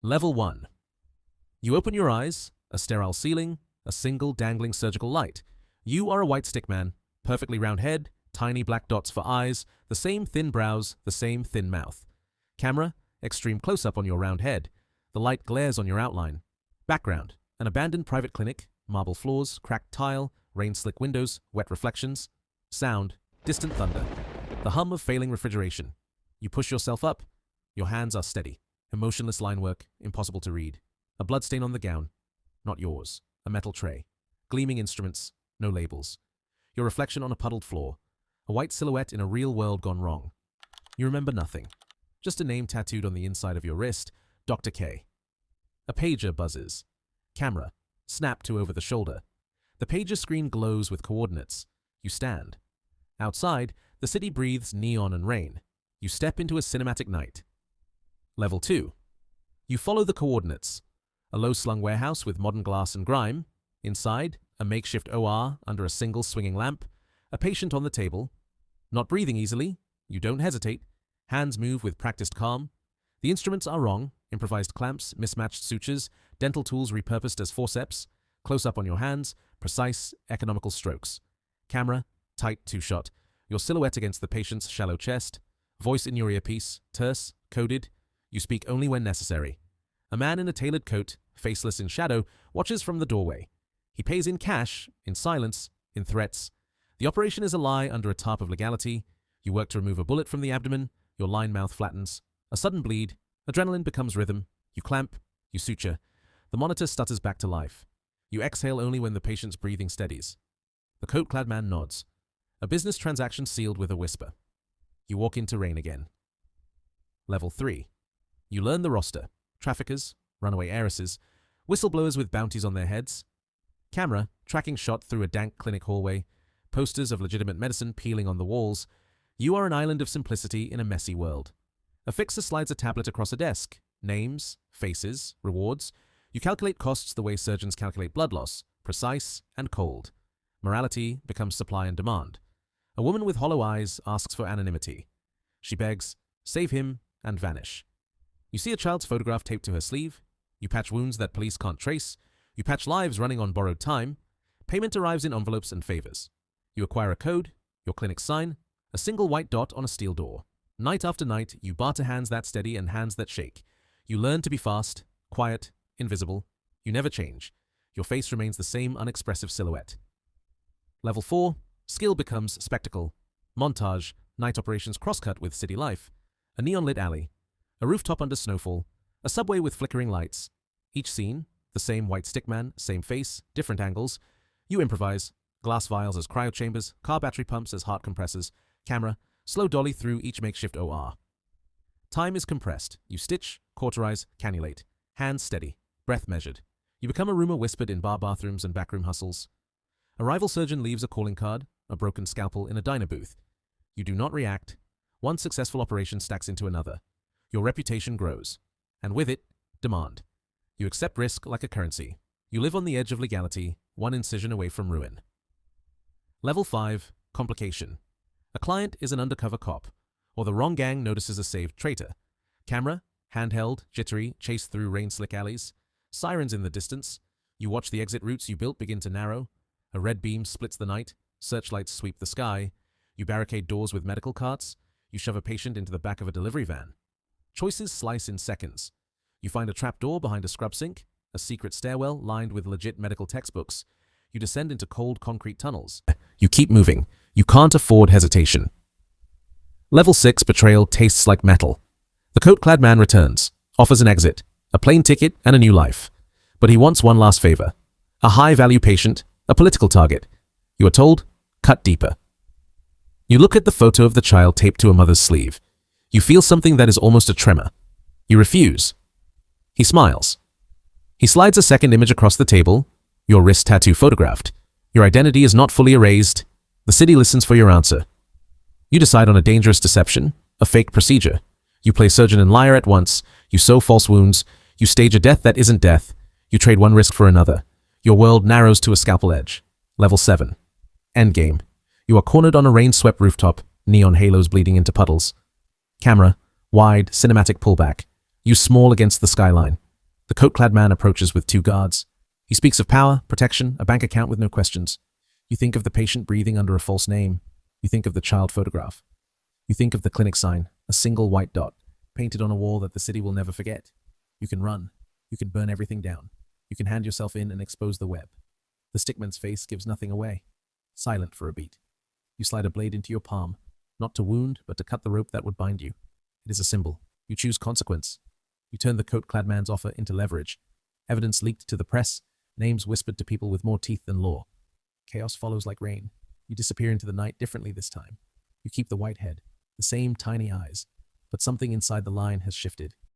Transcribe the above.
Level 1. You open your eyes, a sterile ceiling, a single dangling surgical light. You are a white stick man, perfectly round head, tiny black dots for eyes, the same thin brows, the same thin mouth. Camera, extreme close-up on your round head. The light glares on your outline. Background, an abandoned private clinic, marble floors, cracked tile, rain-slick windows, wet reflections. Sound, distant thunder. The hum of failing refrigeration. You push yourself up. Your hands are steady. Emotionless line work, impossible to read. A bloodstain on the gown. Not yours. A metal tray. Gleaming instruments. No labels. Your reflection on a puddled floor. A white silhouette in a real world gone wrong. You remember nothing. Just a name tattooed on the inside of your wrist. Dr. K. A pager buzzes. Camera. Snap to over the shoulder. The pager screen glows with coordinates. You stand. Outside, the city breathes neon and rain. You step into a cinematic night. Level 2. You follow the coordinates. A low-slung warehouse with modern glass and grime. Inside, a makeshift OR under a single swinging lamp. A patient on the table. Not breathing easily. You don't hesitate. Hands move with practiced calm. The instruments are wrong. Improvised clamps, mismatched sutures, dental tools repurposed as forceps. Close-up on your hands. Precise, economical strokes. Camera, tight two-shot. Your silhouette against the patient's shallow chest. Voice in your earpiece, terse, coded. You speak only when necessary. A man in a tailored coat, faceless in shadow, watches from the doorway. He pays in cash, in silence, in threats. The operation is a lie under a tarp of legality. You work to remove a bullet from the abdomen. Your line mouth flattens. A sudden bleed. Adrenaline becomes rhythm. You clamp. You suture. The monitor stutters back to life. You exhale only when the patient's breathing steadies. The coat-clad man nods. A business transaction sealed with a whisper. You walk into rain again. Level 3. You learn the roster. Traffickers, runaway heiresses, whistleblowers with bounties on their heads. Camera, tracking shot through a dank clinic hallway. Posters of legitimate medicine peeling on the walls. You are an island of simplicity in a messy world. A fixer slides a tablet across a desk. Names, faces, rewards. You calculate costs the way surgeons calculate blood loss, precise and cold. Morality becomes supply and demand. A woman with hollow eyes asks for anonymity. She begs, save him, and vanish. You see a child's photograph taped to her sleeve. You patch wounds that police can't trace. You patch lives running on borrowed time. Payment arrives in envelopes and favors. You acquire a code, your clinic sign, a single white dot on a steel door. Night after night, you barter hands that steady and hands that shake. You learn to be fast, quiet, invisible. You never change. Your face remains the same unexpressive silhouette. Level 4. Skill becomes spectacle. Montage. Night operations crosscut with city life. A neon-lit alley. A rooftop under snowfall. A subway with flickering lights. Each scene, the same white stick man, same face, different angles. You improvise. Glass vials as cryo chambers, car battery pumps as heart compressors. Camera, slow dolly through each makeshift OR. Time is compressed. You stitch, cauterize, cannulate. Hands steady. Breath measured. You become a rumor whispered in bar bathrooms and backroom hustles. A rival surgeon leaves a calling card, a broken scalpel in a diner booth. You do not react. One successful operation stacks into another. Your reputation grows. And with it, demand. You accept risk like a currency. You live on the edge of legality, one incision away from ruin. Level 5. Complication. A client is an undercover cop, or the wrong gang notices a saved traitor. Camera, handheld, jittery, chased through rain-slick alleys. Sirens in the distance. You watch the exit routes you built begin to narrow. A red beam splits the night. Searchlights sweep the sky. You barricade doors with medical carts. You shove a patient into the back of a delivery van. Choices slice in seconds. You find a trapdoor behind a scrub sink, a secret stairwell lined with legit medical textbooks. You descend into cold concrete tunnels. You keep moving. You can't afford hesitation. Level 6 betrayal tastes like metal. The coat-clad man returns, offers an exit, a plane ticket, and a new life. But he wants one last favor. A high-value patient, a political target. You are told, cut deeper. You look at the photo of the child taped to a mother's sleeve. You feel something that is almost a tremor. You refuse. He smiles. He slides a second image across the table, your wrist tattoo photographed. Your identity is not fully erased. The city listens for your answer. You decide on a dangerous deception, a fake procedure. You play surgeon and liar at once. You sew false wounds. You stage a death that isn't death. You trade one risk for another. Your world narrows to a scalpel edge. Level 7. Endgame. You are cornered on a rain-swept rooftop, neon halos bleeding into puddles. Camera, wide, cinematic pullback. You small against the skyline. The coat-clad man approaches with two guards. He speaks of power, protection, a bank account with no questions. You think of the patient breathing under a false name. You think of the child photograph. You think of the clinic sign, a single white dot, painted on a wall that the city will never forget. You can run. You can burn everything down. You can hand yourself in and expose the web. The stickman's face gives nothing away. Silent for a beat. You slide a blade into your palm, not to wound, but to cut the rope that would bind you. It is a symbol. You choose consequence. You turn the coat-clad man's offer into leverage. Evidence leaked to the press, names whispered to people with more teeth than law. Chaos follows like rain. You disappear into the night differently this time. You keep the white head, the same tiny eyes, but something inside the line has shifted.